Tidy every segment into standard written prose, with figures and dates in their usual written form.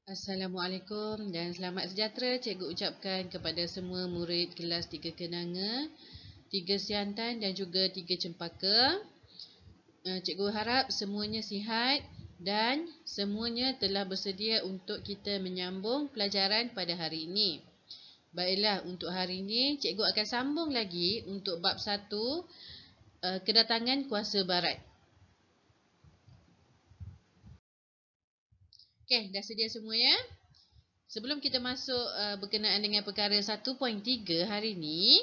Assalamualaikum dan selamat sejahtera cikgu ucapkan kepada semua murid kelas 3 Kenanga, 3 Siantan dan juga 3 Cempaka. Cikgu harap semuanya sihat dan semuanya telah bersedia untuk kita menyambung pelajaran pada hari ini. Baiklah, untuk hari ini cikgu akan sambung lagi untuk bab 1, kedatangan kuasa barat. Okey, dah sedia semua ya? Sebelum kita masuk berkenaan dengan perkara 1.3 hari ini,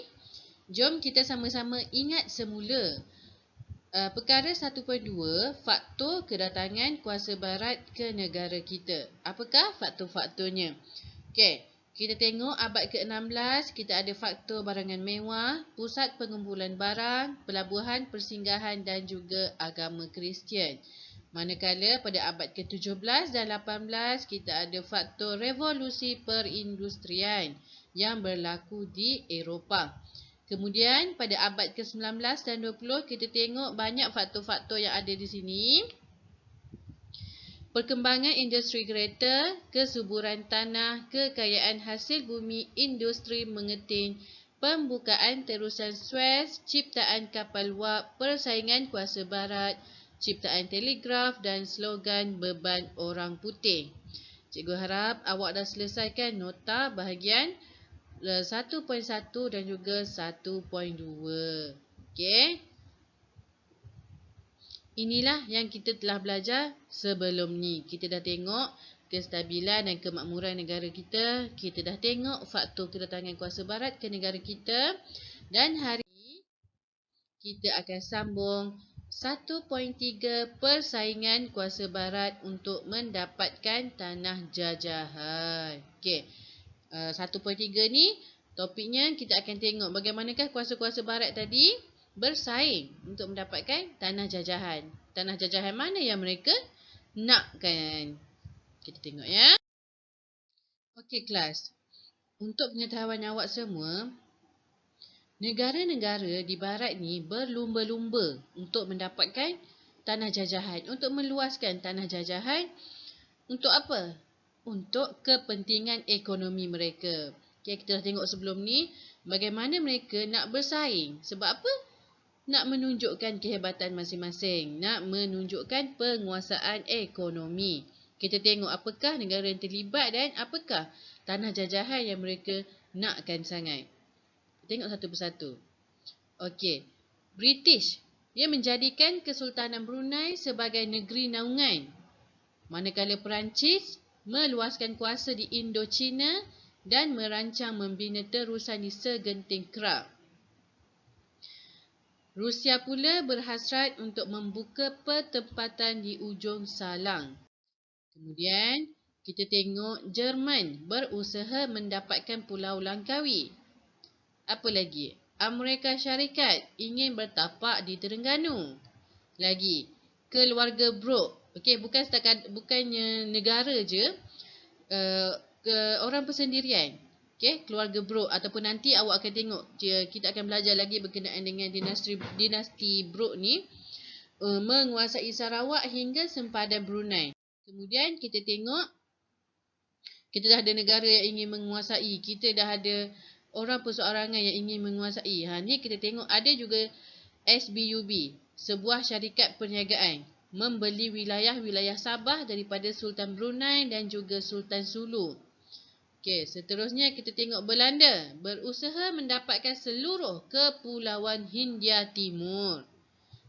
jom kita sama-sama ingat semula perkara 1.2, faktor kedatangan kuasa barat ke negara kita. Apakah faktor-faktornya? Okey, kita tengok abad ke-16, kita ada faktor barangan mewah, pusat pengumpulan barang, pelabuhan persinggahan dan juga agama Kristian. Manakala pada abad ke-17 dan 18, kita ada faktor revolusi perindustrian yang berlaku di Eropah. Kemudian pada abad ke-19 dan 20, kita tengok banyak faktor-faktor yang ada di sini. Perkembangan industri kereta, kesuburan tanah, kekayaan hasil bumi, industri mengetin, pembukaan terusan Suez, ciptaan kapal wap, persaingan kuasa barat, ciptaan telegraf dan slogan beban orang putih. Cikgu harap awak dah selesaikan nota bahagian 1.1 dan juga 1.2. Okey. Inilah yang kita telah belajar sebelum ni. Kita dah tengok kestabilan dan kemakmuran negara kita. Kita dah tengok faktor kedatangan kuasa barat ke negara kita. Dan hari ini kita akan sambung 1.3 persaingan kuasa barat untuk mendapatkan tanah jajahan. Okey. 1.3 ni topiknya kita akan tengok bagaimanakah kuasa-kuasa barat tadi bersaing untuk mendapatkan tanah jajahan. Tanah jajahan mana yang mereka nakkan? Kita tengok ya. Okey kelas. Untuk pengetahuan awak semua, negara-negara di barat ni berlumba-lumba untuk mendapatkan tanah jajahan, untuk meluaskan tanah jajahan. Untuk apa? Untuk kepentingan ekonomi mereka. Okay, kita dah tengok sebelum ni bagaimana mereka nak bersaing. Sebab apa? Nak menunjukkan kehebatan masing-masing. Nak menunjukkan penguasaan ekonomi. Kita tengok apakah negara yang terlibat dan apakah tanah jajahan yang mereka nakkan sangat. Tengok satu persatu. Okey. British. Dia menjadikan Kesultanan Brunei sebagai negeri naungan. Manakala Perancis meluaskan kuasa di Indochina dan merancang membina terusan di segenting kerak. Rusia pula berhasrat untuk membuka pertempatan di ujung Salang. Kemudian, kita tengok Jerman berusaha mendapatkan Pulau Langkawi. Apa lagi? Amerika Syarikat ingin bertapak di Terengganu. Lagi, keluarga Brooke. Okey, bukannya negara je, orang persendirian. Okey, keluarga Brooke ataupun nanti awak akan tengok kita akan belajar lagi berkenaan dengan dinasti Brooke ni menguasai Sarawak hingga sempadan Brunei. Kemudian kita tengok kita dah ada negara yang ingin menguasai, kita dah ada orang perseorangan yang ingin menguasai. Ni kita tengok ada juga SBUB, sebuah syarikat perniagaan membeli wilayah-wilayah Sabah daripada Sultan Brunei dan juga Sultan Sulu. Okey, seterusnya kita tengok Belanda berusaha mendapatkan seluruh kepulauan Hindia Timur.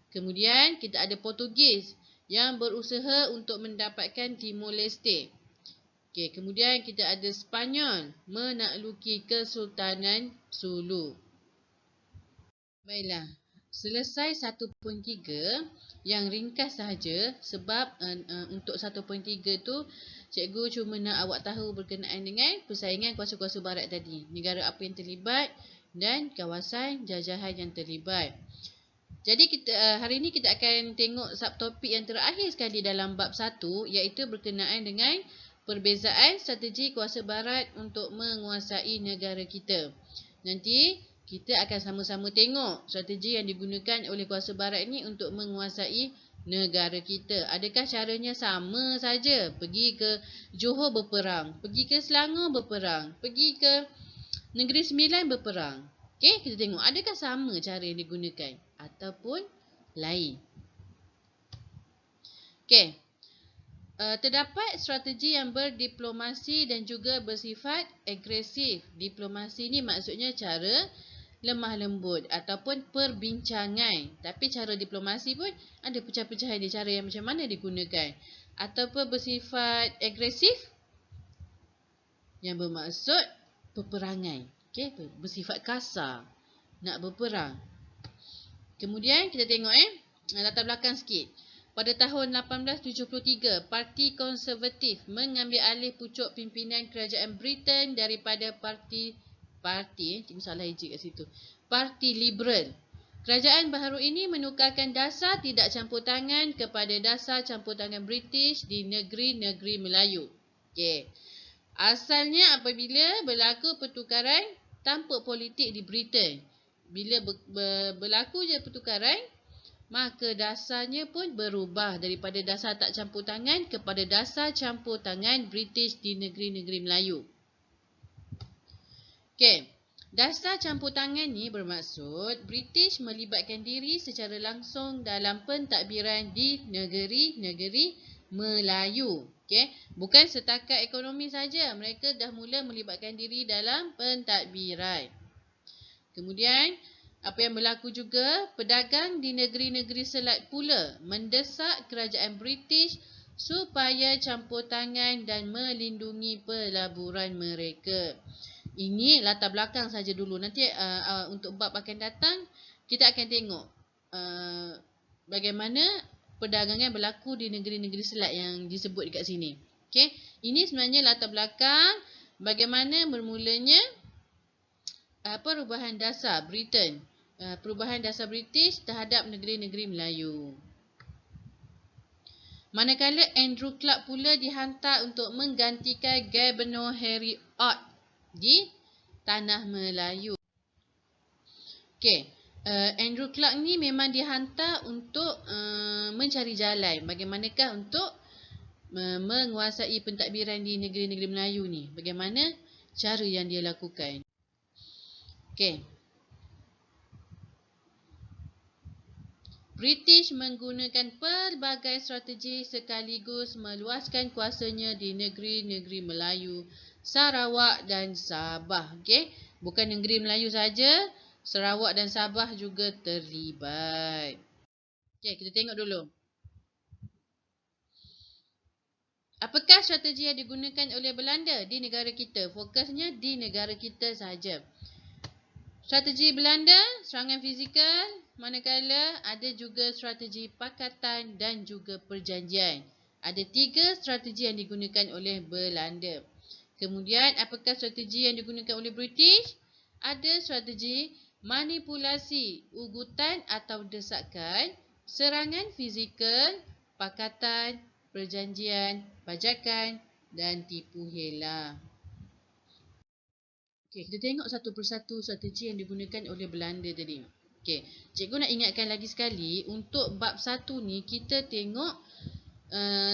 Kemudian kita ada Portugis yang berusaha untuk mendapatkan Timor Leste. Okey, kemudian kita ada Spanyol menakluki Kesultanan Sulu. Baiklah, selesai 1.3 yang ringkas sahaja sebab untuk 1.3 tu cikgu cuma nak awak tahu berkenaan dengan persaingan kuasa-kuasa barat tadi. Negara apa yang terlibat dan kawasan jajahan yang terlibat. Jadi hari ini kita akan tengok subtopik yang terakhir sekali dalam bab 1 iaitu berkenaan dengan perbezaan strategi kuasa barat untuk menguasai negara kita. Nanti kita akan sama-sama tengok strategi yang digunakan oleh kuasa barat ini untuk menguasai negara kita. Adakah caranya sama saja? Pergi ke Johor berperang, pergi ke Selangor berperang, pergi ke Negeri Sembilan berperang. Okey, kita tengok adakah sama cara yang digunakan ataupun lain. Okey. Terdapat strategi yang berdiplomasi dan juga bersifat agresif. Diplomasi ni maksudnya cara lemah lembut ataupun perbincangan. Tapi cara diplomasi pun ada pecah-pecahan dia, cara yang macam mana digunakan. Ataupun bersifat agresif yang bermaksud peperangan. Okey, bersifat kasar, nak berperang. Kemudian kita tengok latar belakang sikit. Pada tahun 1873, Parti Konservatif mengambil alih pucuk pimpinan kerajaan Britain daripada Parti Liberal. Kerajaan baharu ini menukarkan dasar tidak campur tangan kepada dasar campur tangan British di negeri-negeri Melayu. Okey. Asalnya apabila berlaku pertukaran tampuk politik di Britain. Bila berlaku je pertukaran, maka dasarnya pun berubah daripada dasar tak campur tangan kepada dasar campur tangan British di negeri-negeri Melayu. Okey, dasar campur tangan ni bermaksud British melibatkan diri secara langsung dalam pentadbiran di negeri-negeri Melayu. Okey, bukan setakat ekonomi saja, mereka dah mula melibatkan diri dalam pentadbiran. Kemudian apa yang berlaku juga, pedagang di negeri-negeri selat pula mendesak kerajaan British supaya campur tangan dan melindungi pelaburan mereka. Ini latar belakang saja dulu. Nanti untuk bab akan datang, kita akan tengok bagaimana perdagangan berlaku di negeri-negeri selat yang disebut dekat sini. Okay? Ini sebenarnya latar belakang bagaimana bermulanya perubahan dasar Britain. Perubahan dasar British terhadap negeri-negeri Melayu. Manakala Andrew Clark pula dihantar untuk menggantikan Gubernur Harry Ord di Tanah Melayu. Okey, Andrew Clark ni memang dihantar untuk mencari jalan bagaimanakah untuk menguasai pentadbiran di negeri-negeri Melayu ni. Bagaimana cara yang dia lakukan. Okey. British menggunakan pelbagai strategi sekaligus meluaskan kuasanya di negeri-negeri Melayu, Sarawak dan Sabah. Okey, bukan negeri Melayu saja, Sarawak dan Sabah juga terlibat. Okey, kita tengok dulu. Apakah strategi yang digunakan oleh Belanda di negara kita? Fokusnya di negara kita saja. Strategi Belanda, serangan fizikal, manakala ada juga strategi pakatan dan juga perjanjian. Ada 3 strategi yang digunakan oleh Belanda. Kemudian, apakah strategi yang digunakan oleh British? Ada strategi manipulasi, ugutan atau desakan, serangan fizikal, pakatan, perjanjian, pajakan dan tipu hela. Okey, kita tengok satu persatu strategi yang digunakan oleh Belanda tadi. Okey, cikgu nak ingatkan lagi sekali, untuk bab 1 ni kita tengok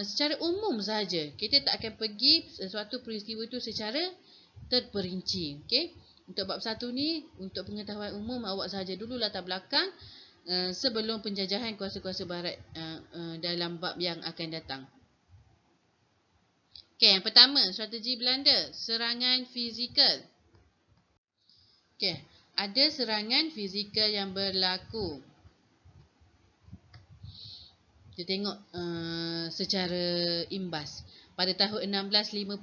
secara umum saja. Kita tak akan pergi sesuatu peristiwa itu secara terperinci. Okey, untuk bab 1 ni, untuk pengetahuan umum awak saja dulu latar belakang sebelum penjajahan kuasa-kuasa barat dalam bab yang akan datang. Okey, yang pertama, strategi Belanda, serangan fizikal. Okey, ada serangan fizikal yang berlaku. Kita tengok secara imbas. Pada tahun 1650,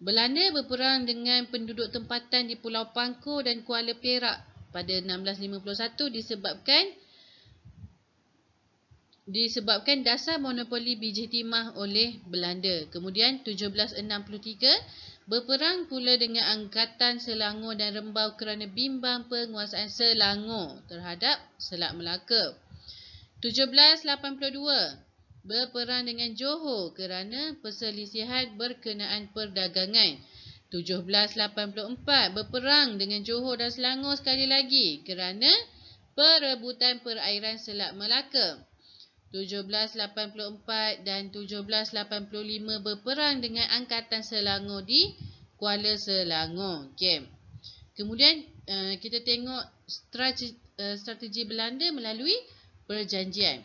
Belanda berperang dengan penduduk tempatan di Pulau Pangkor dan Kuala Perak. Pada 1651 disebabkan dasar monopoli biji timah oleh Belanda. Kemudian 1763 berperang pula dengan Angkatan Selangor dan Rembau kerana bimbang penguasaan Selangor terhadap Selat Melaka. 1782 berperang dengan Johor kerana perselisihan berkenaan perdagangan. 1784 berperang dengan Johor dan Selangor sekali lagi kerana perebutan perairan Selat Melaka. 1784 dan 1785 berperang dengan Angkatan Selangor di Kuala Selangor. Okey. Kemudian kita tengok strategi Belanda melalui perjanjian.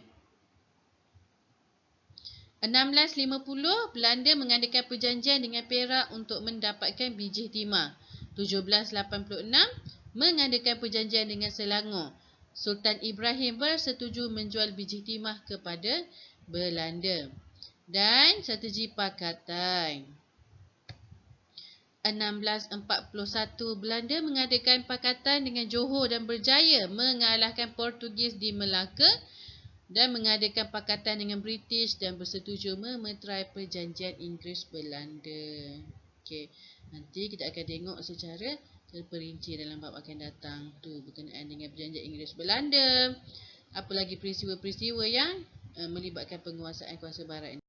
1650 Belanda mengadakan perjanjian dengan Perak untuk mendapatkan biji timah. 1786 mengadakan perjanjian dengan Selangor. Sultan Ibrahim bersetuju menjual biji timah kepada Belanda. Dan strategi pakatan. 1641 Belanda mengadakan pakatan dengan Johor dan berjaya mengalahkan Portugis di Melaka dan mengadakan pakatan dengan British dan bersetuju memeterai perjanjian Inggeris-Belanda. Okey, nanti kita akan tengok secara terperinci dalam bab akan datang tu berkenaan dengan perjanjian Inggeris-Belanda. Apa lagi peristiwa-peristiwa yang melibatkan penguasaan kuasa barat ini.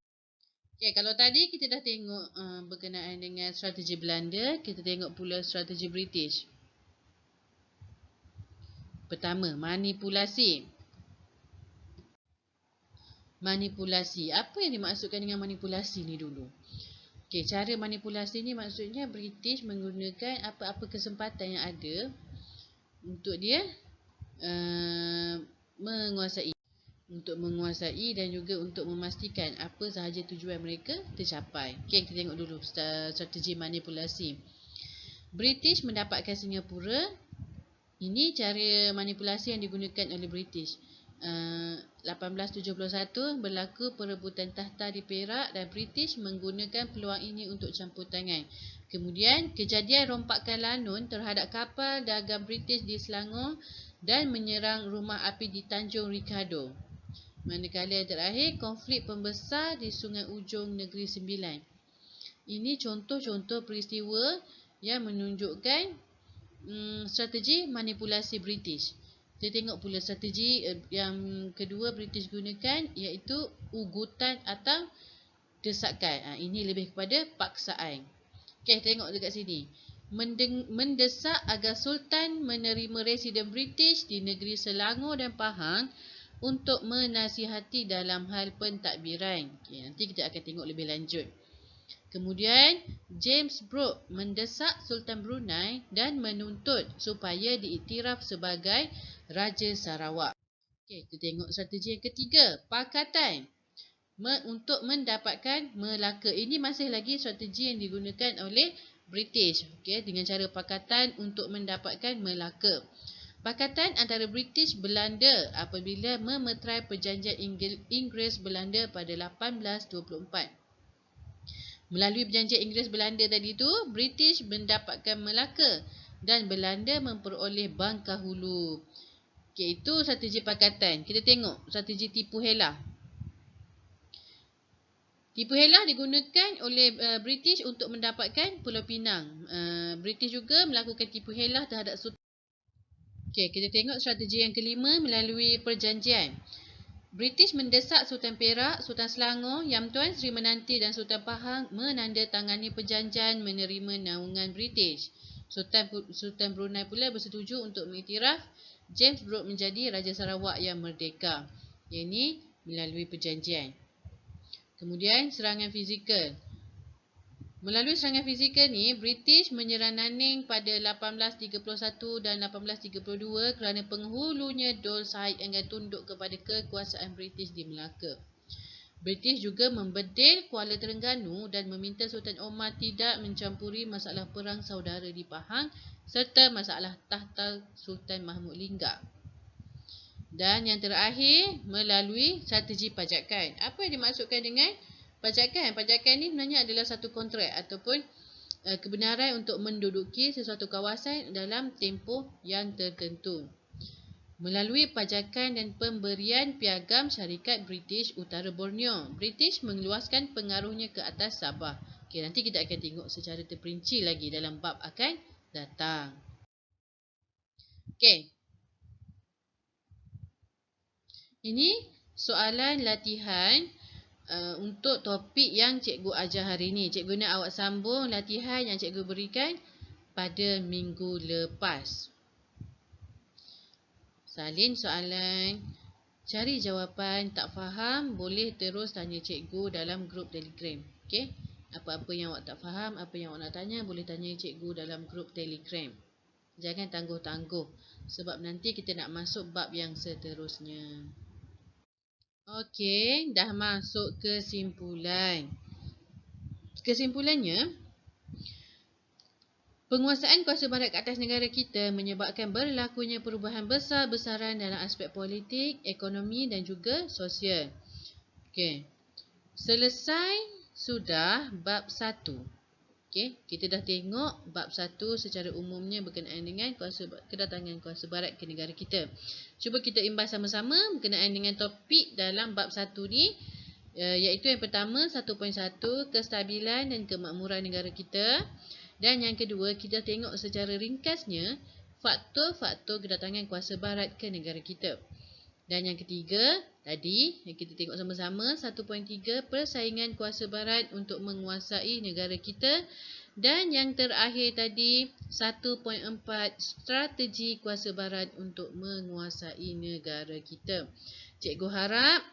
Okey, kalau tadi kita dah tengok berkenaan dengan strategi Belanda, kita tengok pula strategi British. Pertama, manipulasi. Manipulasi. Apa yang dimaksudkan dengan manipulasi ni dulu? Okey, cara manipulasi ni maksudnya British menggunakan apa-apa kesempatan yang ada untuk dia menguasai. Untuk menguasai dan juga untuk memastikan apa sahaja tujuan mereka tercapai. Okey, kita tengok dulu strategi manipulasi. British mendapatkan Singapura. Ini cara manipulasi yang digunakan oleh British. 1871 berlaku perebutan takhta di Perak dan British menggunakan peluang ini untuk campur tangan. Kemudian kejadian rompakan lanun terhadap kapal dagang British di Selangor dan menyerang rumah api di Tanjung Ricardo. Manakala yang terakhir, konflik pembesar di Sungai Ujong Negeri Sembilan. Ini contoh-contoh peristiwa yang menunjukkan strategi manipulasi British. Kita tengok pula strategi yang kedua British gunakan iaitu ugutan atau desakan. Ini lebih kepada paksaan. Okey, tengok dekat sini. Mendesak agar Sultan menerima residen British di negeri Selangor dan Pahang untuk menasihati dalam hal pentadbiran. Okey, nanti kita akan tengok lebih lanjut. Kemudian, James Brooke mendesak Sultan Brunei dan menuntut supaya diiktiraf sebagai Raja Sarawak. Okey, kita tengok strategi yang ketiga, pakatan. Untuk mendapatkan Melaka. Ini masih lagi strategi yang digunakan oleh British. Okey, dengan cara pakatan untuk mendapatkan Melaka. Pakatan antara British Belanda apabila memeterai perjanjian Inggeris-Belanda pada 1824. Melalui perjanjian Inggeris-Belanda tadi tu, British mendapatkan Melaka dan Belanda memperoleh Bangkahulu. Okey, itu strategi pakatan. Kita tengok strategi tipu helah. Tipu helah digunakan oleh British untuk mendapatkan Pulau Pinang. British juga melakukan tipu helah terhadap Sultan. Okey, kita tengok strategi yang kelima melalui perjanjian. British mendesak Sultan Perak, Sultan Selangor, Yang Tuan Sri Menanti dan Sultan Pahang menandatangani perjanjian menerima naungan British. Sultan Brunei pula bersetuju untuk mengiktiraf James Brooke menjadi Raja Sarawak yang merdeka. Yang ini melalui perjanjian. Kemudian serangan fizikal. Melalui serangan fizikal ni, British menyerang Nanning pada 1831 dan 1832 kerana penghulunya Dol Said enggan tunduk kepada kekuasaan British di Melaka. British juga membedil Kuala Terengganu dan meminta Sultan Omar tidak mencampuri masalah perang saudara di Pahang serta masalah tahta Sultan Mahmud Linggar. Dan yang terakhir, melalui strategi pajakan. Apa yang dimaksudkan dengan pajakan? Pajakan ni sebenarnya adalah satu kontrak ataupun kebenaran untuk menduduki sesuatu kawasan dalam tempoh yang tertentu. Melalui pajakan dan pemberian piagam syarikat British Utara Borneo, British mengeluaskan pengaruhnya ke atas Sabah. Okey, nanti kita akan tengok secara terperinci lagi dalam bab akan datang. Okey. Ini soalan latihan untuk topik yang cikgu ajar hari ini. Cikgu nak awak sambung latihan yang cikgu berikan pada minggu lepas. Salin soalan Cari jawapan. Tak faham, boleh terus tanya cikgu dalam grup Telegram. Okey? Apa-apa yang awak tak faham, apa yang awak nak tanya, boleh tanya cikgu dalam grup Telegram. Jangan tangguh-tangguh. Sebab nanti kita nak masuk bab yang seterusnya. Okey, dah masuk kesimpulan. Kesimpulannya, penguasaan kuasa barat ke atas negara kita menyebabkan berlakunya perubahan besar-besaran dalam aspek politik, ekonomi dan juga sosial. Okey. Selesai sudah bab 1. Okey, kita dah tengok bab 1 secara umumnya berkenaan dengan kedatangan kuasa barat ke negara kita. Cuba kita imbas sama-sama berkenaan dengan topik dalam bab 1 ni, iaitu yang pertama 1.1 kestabilan dan kemakmuran negara kita. Dan yang kedua, kita tengok secara ringkasnya faktor-faktor kedatangan kuasa barat ke negara kita. Dan yang ketiga, tadi yang kita tengok sama-sama 1.3 persaingan kuasa barat untuk menguasai negara kita. Dan yang terakhir tadi 1.4 strategi kuasa barat untuk menguasai negara kita. Cikgu harap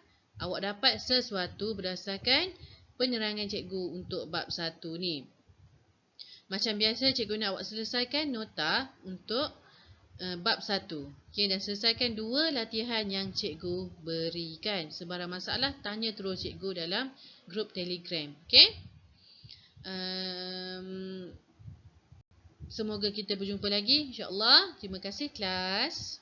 awak dapat sesuatu berdasarkan penerangan cikgu untuk bab 1 ni. Macam biasa, cikgu nak awak selesaikan nota untuk bab 1. Okay, dan selesaikan 2 latihan yang cikgu berikan. Sebarang masalah, tanya terus cikgu dalam grup Telegram. Okay? Semoga kita berjumpa lagi, insyaAllah. Terima kasih kelas.